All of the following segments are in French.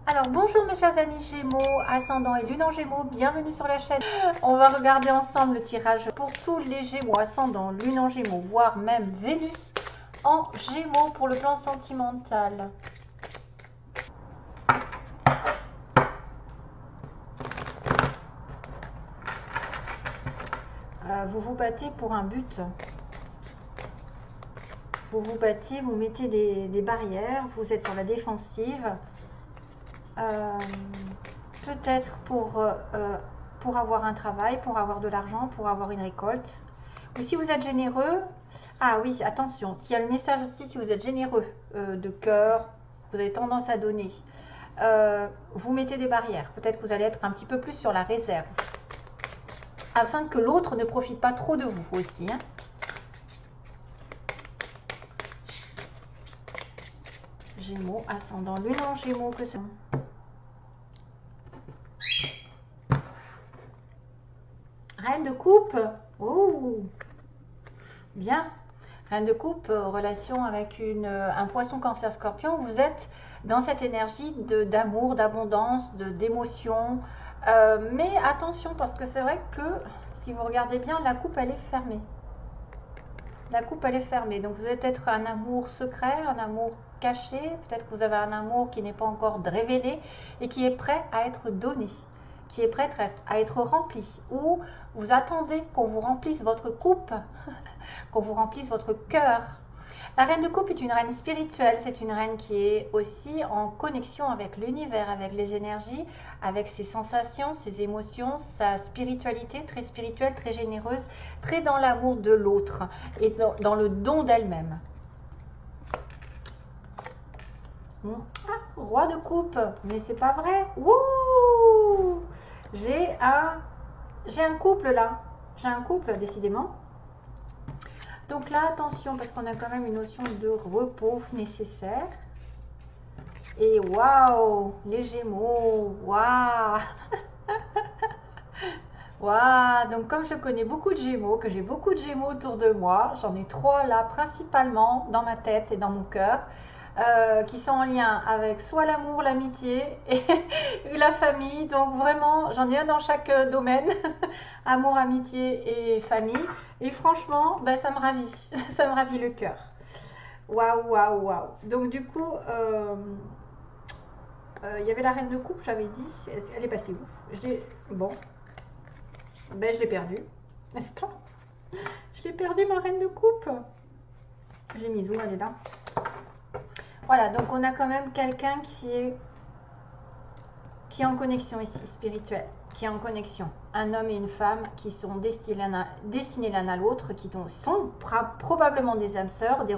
Alors bonjour mes chers amis Gémeaux, ascendant et lune en Gémeaux, bienvenue sur la chaîne. On va regarder ensemble le tirage pour tous les Gémeaux, ascendant, lune en Gémeaux, voire même Vénus en Gémeaux pour le plan sentimental. Vous vous battez pour un but. Vous vous battez, vous mettez des barrières, vous êtes sur la défensive. Peut-être pour avoir un travail, pour avoir de l'argent, pour avoir une récolte. Ou si vous êtes généreux, ah oui, attention, s'il y a le message aussi, si vous êtes généreux de cœur, vous avez tendance à donner, vous mettez des barrières. Peut-être que vous allez être un petit peu plus sur la réserve, afin que l'autre ne profite pas trop de vous aussi. Hein. Gémeaux, ascendant, lune en Gémeaux, que ce... Reine de coupe, oh, bien. Reine de coupe, relation avec un poisson cancer scorpion, vous êtes dans cette énergie d'amour, d'abondance, d'émotion. Mais attention, parce que c'est vrai que si vous regardez bien, la coupe elle est fermée. La coupe elle est fermée, donc vous avez peut-être un amour secret, un amour caché, peut-être que vous avez un amour qui n'est pas encore révélé et qui est prêt à être donné, qui est prêt à être rempli, ou vous attendez qu'on vous remplisse votre coupe, qu'on vous remplisse votre cœur. La reine de coupe est une reine spirituelle, c'est une reine qui est aussi en connexion avec l'univers, avec les énergies, avec ses sensations, ses émotions, sa spiritualité, très spirituelle, très généreuse, très dans l'amour de l'autre et dans le don d'elle-même. Ah, roi de coupe, mais c'est pas vrai. Wouh! J'ai un couple là, j'ai un couple décidément. Donc là, attention, parce qu'on a quand même une notion de repos nécessaire. Et waouh, les Gémeaux, waouh. Waouh, donc comme je connais beaucoup de Gémeaux, que j'ai beaucoup de Gémeaux autour de moi, j'en ai 3 là principalement dans ma tête et dans mon cœur, qui sont en lien avec soit l'amour, l'amitié et la famille. Donc vraiment, j'en ai un dans chaque domaine, amour, amitié et famille. Et franchement, ben, ça me ravit, ça me ravit le cœur. Waouh, waouh, waouh. Donc du coup, il y avait la reine de coupe, j'avais dit. Elle est passée où? Bon, ben je l'ai perdue, n'est-ce pas? Je l'ai perdue, ma reine de coupe. J'ai mis où? Elle est là. Voilà, donc on a quand même quelqu'un qui est en connexion ici, spirituelle, qui est en connexion. Un homme et une femme qui sont destinés l'un à l'autre, qui sont probablement des âmes sœurs, une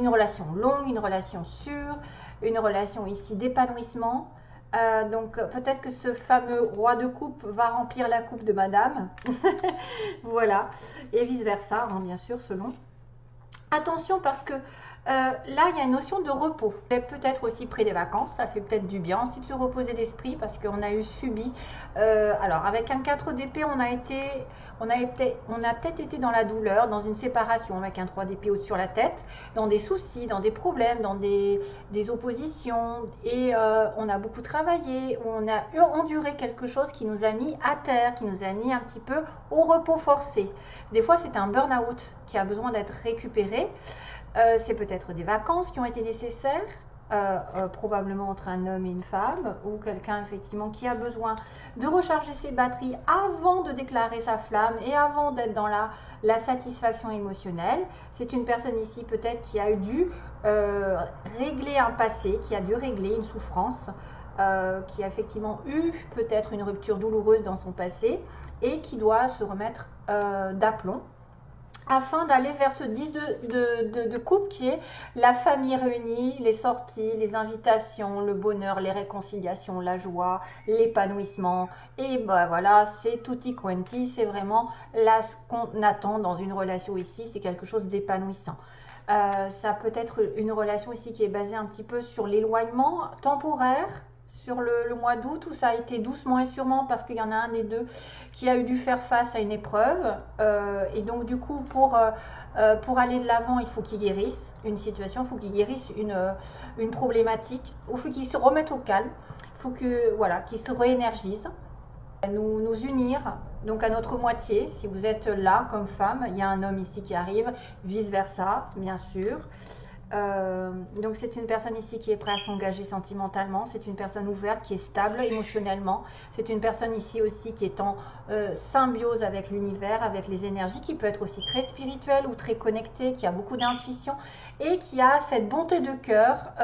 relation longue, une relation sûre, une relation ici d'épanouissement. Donc peut-être que ce fameux roi de coupe va remplir la coupe de madame. Voilà, et vice versa, hein, bien sûr, selon. Attention parce que là, il y a une notion de repos. Peut-être aussi près des vacances, ça fait peut-être du bien aussi de se reposer l'esprit parce qu'on a eu subi. Alors, avec un 4 d'épée, on a peut-être été dans la douleur, dans une séparation avec un 3 d'épée au-dessus sur la tête, dans des soucis, dans des problèmes, dans des oppositions. Et on a beaucoup travaillé, on a enduré quelque chose qui nous a mis à terre, qui nous a mis un petit peu au repos forcé. Des fois, c'est un burn-out qui a besoin d'être récupéré. C'est peut-être des vacances qui ont été nécessaires, probablement entre un homme et une femme, ou quelqu'un effectivement qui a besoin de recharger ses batteries avant de déclarer sa flamme et avant d'être dans la satisfaction émotionnelle. C'est une personne ici peut-être qui a dû régler un passé, qui a dû régler une souffrance, qui a effectivement eu peut-être une rupture douloureuse dans son passé et qui doit se remettre d'aplomb afin d'aller vers ce 10 de coupe qui est la famille réunie, les sorties, les invitations, le bonheur, les réconciliations, la joie, l'épanouissement. Et ben voilà, c'est tutti quanti, c'est vraiment là ce qu'on attend dans une relation ici, c'est quelque chose d'épanouissant. Ça peut être une relation ici qui est basée un petit peu sur l'éloignement temporaire, sur le mois d'août où ça a été doucement et sûrement parce qu'il y en a un des deux qui a dû faire face à une épreuve. Et donc du coup, pour aller de l'avant, il faut qu'il guérisse une situation, il faut qu'il guérisse une problématique, il faut qu'il se remette au calme, il faut que, voilà, qu'il se réénergise. Nous unir donc à notre moitié. Si vous êtes là comme femme, il y a un homme ici qui arrive, vice versa, bien sûr. Donc c'est une personne ici qui est prête à s'engager sentimentalement, c'est une personne ouverte qui est stable émotionnellement, c'est une personne ici aussi qui est en symbiose avec l'univers, avec les énergies, qui peut être aussi très spirituelle ou très connectée, qui a beaucoup d'intuition et qui a cette bonté de cœur,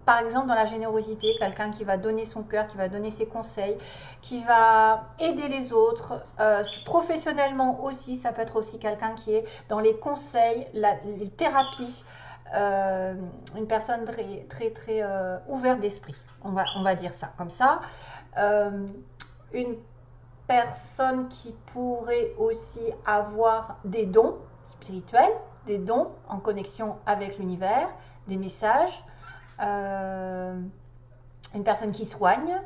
par exemple dans la générosité, quelqu'un qui va donner son cœur, qui va donner ses conseils, qui va aider les autres, professionnellement aussi, ça peut être aussi quelqu'un qui est dans les conseils, les thérapies, une personne très ouverte d'esprit, on va dire ça comme ça. Une personne qui pourrait aussi avoir des dons spirituels, des dons en connexion avec l'univers, des messages, une personne qui soigne,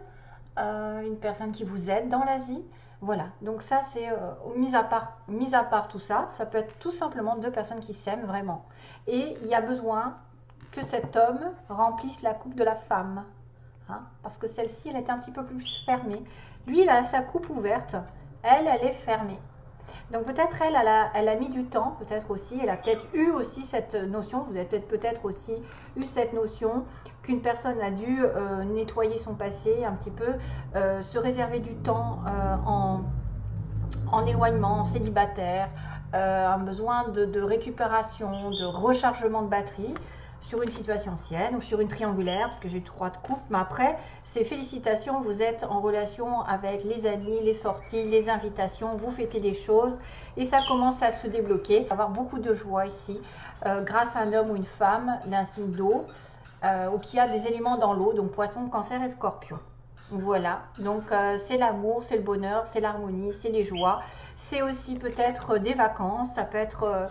une personne qui vous aide dans la vie. Voilà, donc ça c'est mis à part tout ça, ça peut être tout simplement deux personnes qui s'aiment vraiment. Et il y a besoin que cet homme remplisse la coupe de la femme, hein, parce que celle-ci elle est un petit peu plus fermée. Lui il a sa coupe ouverte, elle est fermée. Donc peut-être elle a mis du temps, peut-être aussi, elle a peut-être eu aussi cette notion, vous avez peut-être aussi eu cette notion qu'une personne a dû nettoyer son passé un petit peu, se réserver du temps en éloignement, en célibataire, un besoin de récupération, de rechargement de batterie sur une situation ancienne ou sur une triangulaire, parce que j'ai eu 3 de coupe, mais après, c'est félicitations, vous êtes en relation avec les amis, les sorties, les invitations, vous fêtez des choses, et ça commence à se débloquer, avoir beaucoup de joie ici, grâce à un homme ou une femme d'un signe d'eau, ou qui a des éléments dans l'eau, donc poisson, cancer et scorpion. Voilà, donc c'est l'amour, c'est le bonheur, c'est l'harmonie, c'est les joies, c'est aussi peut-être des vacances, ça peut être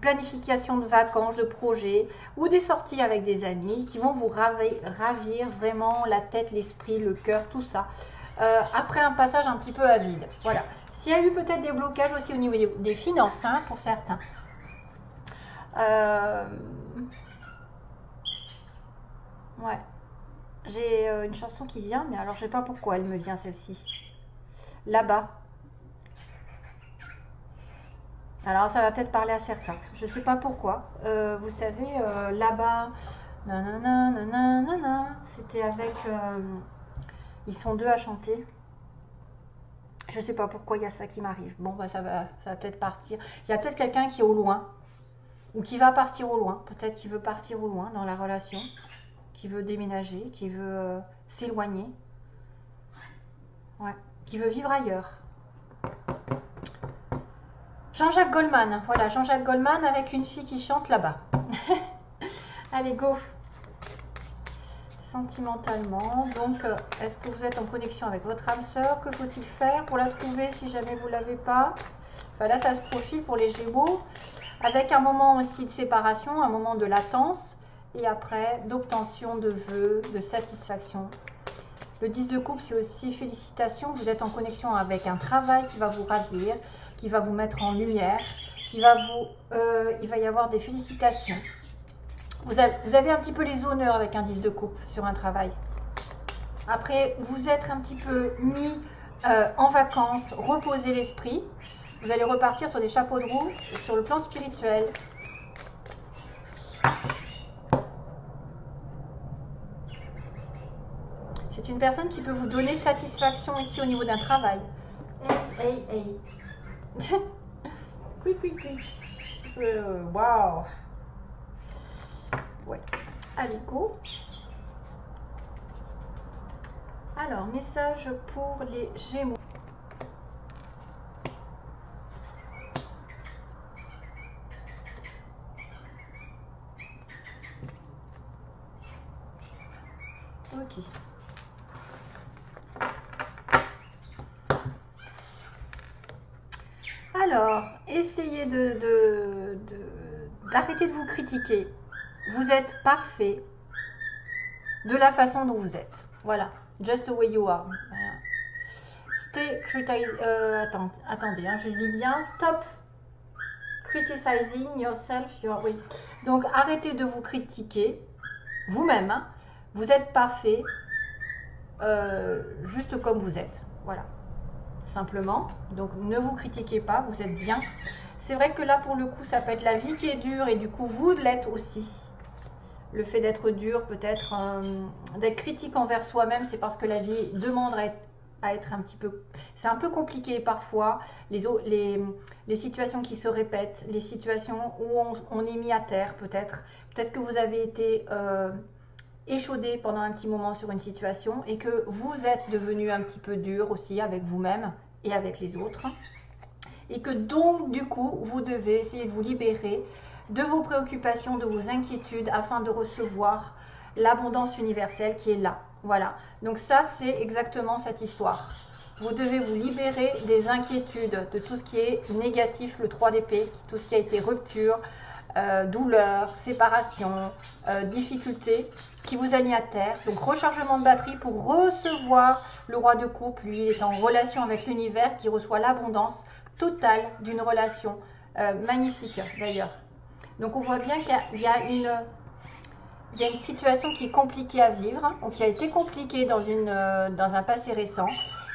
planification de vacances, de projets ou des sorties avec des amis qui vont vous ravir vraiment la tête, l'esprit, le cœur, tout ça. Après un passage un petit peu à vide. Voilà. S'il y a eu peut-être des blocages aussi au niveau des finances, hein, pour certains. Ouais. J'ai une chanson qui vient, mais alors je sais pas pourquoi elle me vient celle-ci. Là-bas. Alors ça va peut-être parler à certains. Je sais pas pourquoi. Vous savez, là-bas, nanana, nanana, nanana, c'était avec... ils sont deux à chanter. Je sais pas pourquoi il y a ça qui m'arrive. Bon, bah ça va peut-être partir. Il y a peut-être quelqu'un qui est au loin. Ou qui va partir au loin. Peut-être qu'il veut partir au loin dans la relation. Qui veut déménager. Qui veut s'éloigner. Ouais. Qui veut vivre ailleurs. Jean-Jacques Goldman, voilà, Jean-Jacques Goldman avec une fille qui chante là-bas. Allez, go. Sentimentalement, donc, est-ce que vous êtes en connexion avec votre âme sœur? Que faut-il faire pour la trouver si jamais vous ne l'avez pas? Enfin, là, ça se profile pour les Gémeaux, avec un moment aussi de séparation, un moment de latence, et après, d'obtention de vœux, de satisfaction. Le 10 de coupe, c'est aussi félicitations, vous êtes en connexion avec un travail qui va vous ravir, qui va vous mettre en lumière, il va y avoir des félicitations. Vous avez un petit peu les honneurs avec un 10 de coupe sur un travail. Après, vous êtes un petit peu mis en vacances, reposez l'esprit. Vous allez repartir sur des chapeaux de roue et sur le plan spirituel. C'est une personne qui peut vous donner satisfaction ici au niveau d'un travail. Hey. Oui. Waouh. Ouais. Allez, go. Alors, message pour les Gémeaux. Ok. Alors, essayez d'arrêter de vous critiquer. Vous êtes parfait de la façon dont vous êtes. Voilà, just the way you are. Voilà. Stay attendez, hein, je lis bien. Stop criticizing yourself. Oui. Donc arrêtez de vous critiquer vous-même. Hein. Vous êtes parfait, juste comme vous êtes. Voilà, simplement. Donc ne vous critiquez pas, vous êtes bien. C'est vrai que là pour le coup ça peut être la vie qui est dure et du coup vous l'êtes aussi. Le fait d'être dur, peut-être d'être critique envers soi-même, c'est parce que la vie demande à être un petit peu... C'est un peu compliqué parfois, les situations qui se répètent, les situations où on est mis à terre peut-être. Peut-être que vous avez été échaudé pendant un petit moment sur une situation et que vous êtes devenu un petit peu dur aussi avec vous-même et avec les autres. Et que donc du coup, vous devez essayer de vous libérer de vos préoccupations, de vos inquiétudes afin de recevoir l'abondance universelle qui est là. Voilà, donc ça c'est exactement cette histoire. Vous devez vous libérer des inquiétudes, de tout ce qui est négatif, le 3 d'épée, tout ce qui a été rupture, douleur, séparation, difficulté qui vous a mis à terre. Donc rechargement de batterie pour recevoir le roi de coupe. Lui il est en relation avec l'univers qui reçoit l'abondance totale d'une relation magnifique d'ailleurs. Donc on voit bien qu'il y a une situation qui est compliquée à vivre, ou qui a été compliquée dans un passé récent,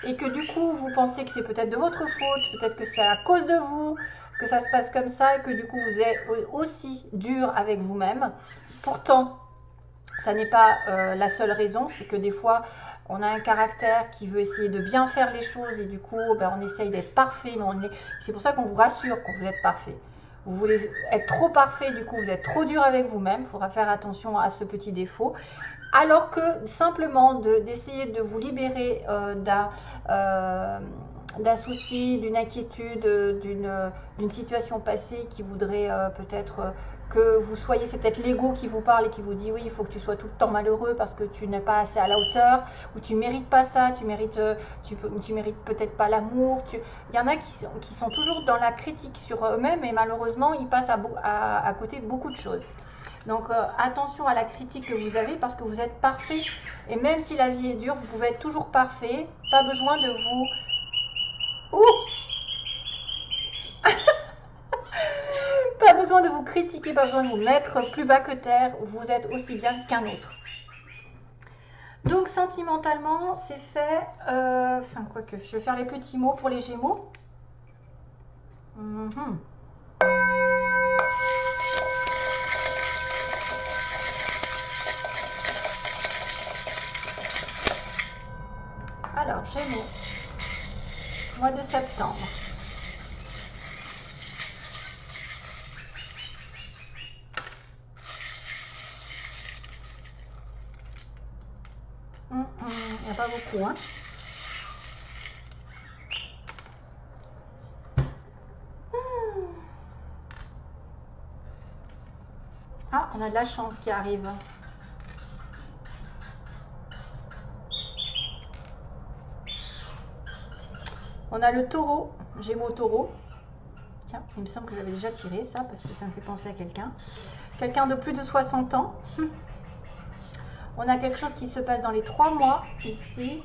et que du coup vous pensez que c'est peut-être de votre faute, peut-être que c'est à cause de vous, que ça se passe comme ça, et que du coup vous êtes aussi dur avec vous-même. Pourtant, ça n'est pas la seule raison, c'est que des fois on a un caractère qui veut essayer de bien faire les choses, et du coup on essaye d'être parfait, mais c'est pour ça qu'on vous rassure quand vous êtes parfait. Vous voulez être trop parfait, du coup vous êtes trop dur avec vous-même, il faudra faire attention à ce petit défaut. Alors que simplement d'essayer de vous libérer d'un souci, d'une inquiétude, d'une situation passée qui voudrait peut-être que vous soyez, c'est peut-être l'ego qui vous parle et qui vous dit oui, il faut que tu sois tout le temps malheureux parce que tu n'es pas assez à la hauteur, ou tu mérites pas ça, tu mérites peut-être pas l'amour. Il y en a qui sont toujours dans la critique sur eux-mêmes et malheureusement ils passent à côté de beaucoup de choses. Donc attention à la critique que vous avez parce que vous êtes parfait. Et même si la vie est dure, vous pouvez être toujours parfait. Pas besoin de vous... Ouh Pas besoin de vous critiquer, pas besoin de vous mettre plus bas que terre. Vous êtes aussi bien qu'un autre. Donc sentimentalement, c'est fait. Enfin, quoique, je vais faire les petits mots pour les Gémeaux. Alors, Gémeaux, mois de septembre. Il n'y a pas beaucoup, hein. Ah, on a de la chance qui arrive. On a le taureau, Gémeaux taureau. Tiens, il me semble que j'avais déjà tiré ça parce que ça me fait penser à quelqu'un. Quelqu'un de plus de 60 ans. On a quelque chose qui se passe dans les 3 mois ici.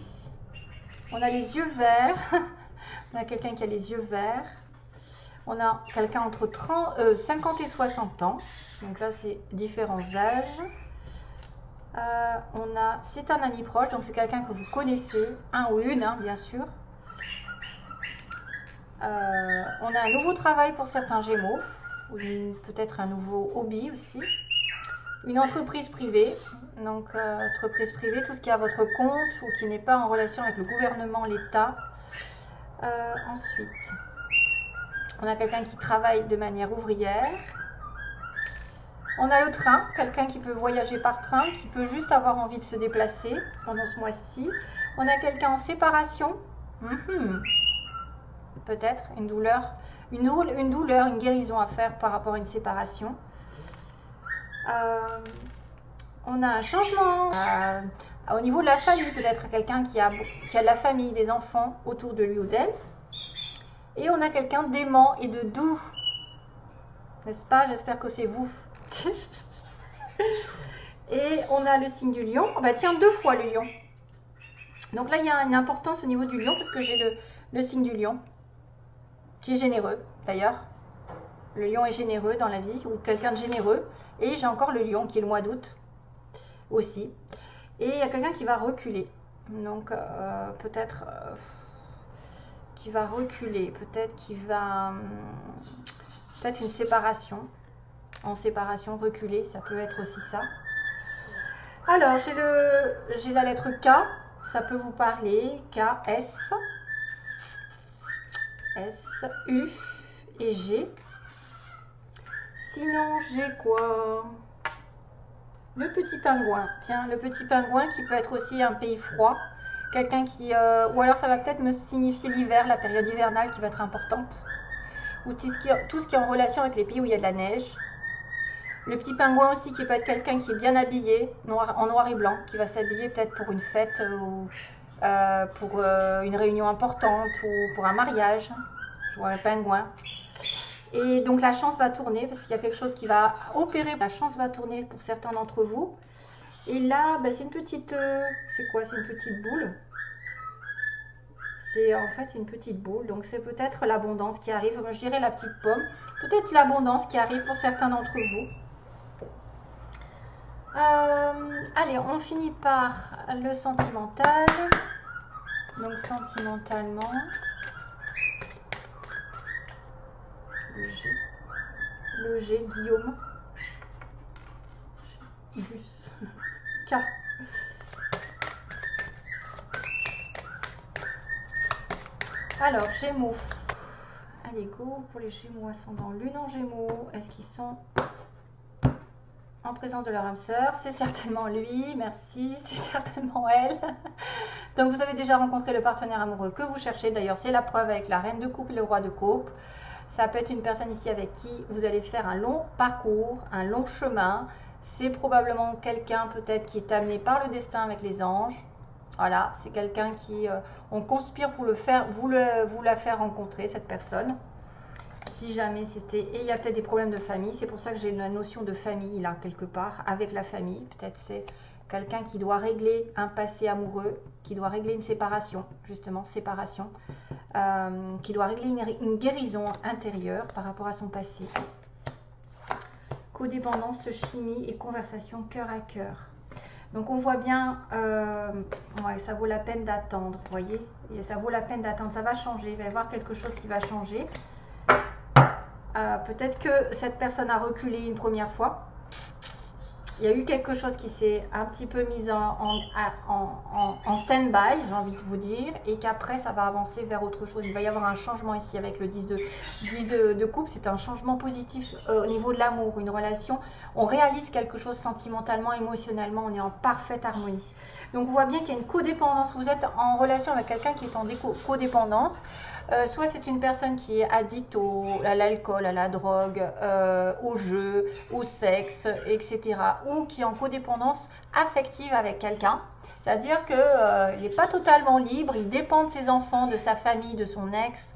On a les yeux verts. On a quelqu'un qui a les yeux verts. On a quelqu'un entre 50 et 60 ans. Donc là, c'est différents âges. C'est un ami proche, donc c'est quelqu'un que vous connaissez, un ou une, hein, bien sûr. On a un nouveau travail pour certains Gémeaux, ou peut-être un nouveau hobby aussi. Une entreprise privée, donc entreprise privée, tout ce qui est à votre compte ou qui n'est pas en relation avec le gouvernement, l'État. Ensuite, on a quelqu'un qui travaille de manière ouvrière. On a le train, quelqu'un qui peut voyager par train, qui peut juste avoir envie de se déplacer pendant ce mois-ci. On a quelqu'un en séparation. Peut-être une douleur, une guérison à faire par rapport à une séparation. On a un changement au niveau de la famille, peut-être quelqu'un qui a de la famille, des enfants autour de lui ou d'elle. Et on a quelqu'un d'aimant et de doux. N'est-ce pas? J'espère que c'est vous. Et on a le signe du lion. Oh bah tiens, 2 fois le lion. Donc là, il y a une importance au niveau du lion parce que j'ai le signe du lion qui est généreux d'ailleurs. Le lion est généreux dans la vie ou quelqu'un de généreux. Et j'ai encore le lion qui est le mois d'août aussi. Et il y a quelqu'un qui va reculer. Donc peut-être qui va reculer. Peut-être qu'il va... peut-être une séparation. En séparation, reculer, ça peut être aussi ça. Alors, j'ai la lettre K. Ça peut vous parler. K, S. S, U et G. Sinon, j'ai quoi? Le petit pingouin. Tiens, le petit pingouin qui peut être aussi un pays froid. Quelqu'un qui... ou alors ça va peut-être me signifier l'hiver, la période hivernale qui va être importante. Ou tout ce qui est en relation avec les pays où il y a de la neige. Le petit pingouin aussi qui peut être quelqu'un qui est bien habillé, en noir et blanc, qui va s'habiller peut-être pour une fête ou pour une réunion importante ou pour un mariage. Je vois un pingouin. Et donc la chance va tourner parce qu'il y a quelque chose qui va opérer. La chance va tourner pour certains d'entre vous. Et là, bah, c'est une petite... c'est quoi? C'est une petite boule. C'est en fait une petite boule. Donc c'est peut-être l'abondance qui arrive. Moi, je dirais la petite pomme. Peut-être l'abondance qui arrive pour certains d'entre vous. Allez, on finit par le sentimental. Donc sentimentalement... Le G, Guillaume. Bus. K. Alors, Gémeaux. Allez, go pour les Gémeaux ascendant Lune en Gémeaux. Est-ce qu'ils sont en présence de leur âme sœur? C'est certainement lui, merci. C'est certainement elle. Donc, vous avez déjà rencontré le partenaire amoureux que vous cherchez. D'ailleurs, c'est la preuve avec la reine de coupe et le roi de coupe. Ça peut être une personne ici avec qui vous allez faire un long parcours, un long chemin. C'est probablement quelqu'un peut-être qui est amené par le destin avec les anges. Voilà, c'est quelqu'un qui... on conspire pour vous la faire rencontrer, cette personne. Si jamais c'était... Et il y a peut-être des problèmes de famille. C'est pour ça que j'ai la notion de famille là, quelque part, avec la famille. Peut-être c'est quelqu'un qui doit régler un passé amoureux, qui doit régler une séparation, justement, séparation. Qui doit régler une guérison intérieure par rapport à son passé. Codépendance, chimie et conversation cœur à cœur. Donc on voit bien, ouais, ça vaut la peine d'attendre, vous voyez, et ça vaut la peine d'attendre, ça va changer, il va y avoir quelque chose qui va changer. Peut-être que cette personne a reculé une première fois. Il y a eu quelque chose qui s'est un petit peu mis en stand-by, j'ai envie de vous dire, et qu'après ça va avancer vers autre chose. Il va y avoir un changement ici avec le 10 de coupe, c'est un changement positif au niveau de l'amour, une relation. On réalise quelque chose sentimentalement, émotionnellement, on est en parfaite harmonie. Donc on voit bien qu'il y a une codépendance, vous êtes en relation avec quelqu'un qui est en codépendance. Soit c'est une personne qui est addicte à l'alcool, à la drogue, au jeu, au sexe, etc. Ou qui est en codépendance affective avec quelqu'un. C'est-à-dire qu'il n'est pas totalement libre, il dépend de ses enfants, de sa famille, de son ex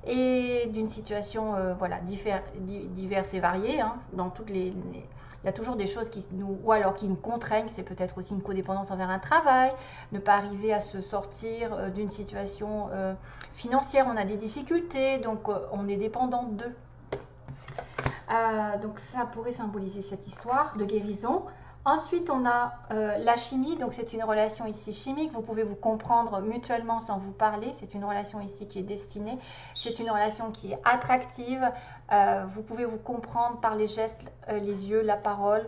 et d'une situation voilà, diverses et variées. Hein, dans toutes les... Il y a toujours des choses qui nous, ou alors qui nous contraignent, c'est peut-être aussi une codépendance envers un travail, ne pas arriver à se sortir d'une situation financière, on a des difficultés, donc on est dépendant d'eux. Donc ça pourrait symboliser cette histoire de guérison. Ensuite, on a la chimie, donc c'est une relation ici chimique, vous pouvez vous comprendre mutuellement sans vous parler, c'est une relation ici qui est destinée, c'est une relation qui est attractive, vous pouvez vous comprendre par les gestes, les yeux, la parole,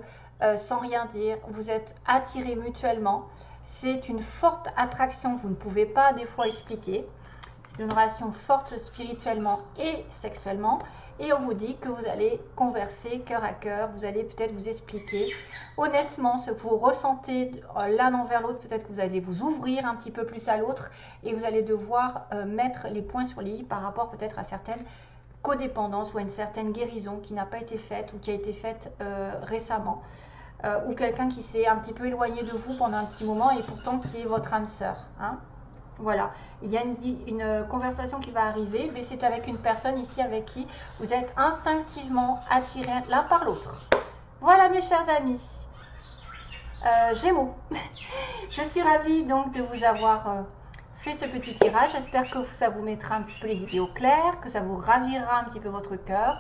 sans rien dire, vous êtes attirés mutuellement, c'est une forte attraction, vous ne pouvez pas des fois expliquer, c'est une relation forte spirituellement et sexuellement. Et on vous dit que vous allez converser cœur à cœur, vous allez peut-être vous expliquer honnêtement ce que vous ressentez l'un envers l'autre, peut-être que vous allez vous ouvrir un petit peu plus à l'autre et vous allez devoir mettre les points sur les i par rapport peut-être à certaines codépendances ou à une certaine guérison qui n'a pas été faite ou qui a été faite récemment. Ou quelqu'un qui s'est un petit peu éloigné de vous pendant un petit moment et pourtant qui est votre âme sœur. Hein. Voilà, il y a une conversation qui va arriver, mais c'est avec une personne ici avec qui vous êtes instinctivement attirés l'un par l'autre. Voilà mes chers amis. Gémeaux. Je suis ravie donc de vous avoir fait ce petit tirage. J'espère que ça vous mettra un petit peu les idées au clair, que ça vous ravira un petit peu votre cœur.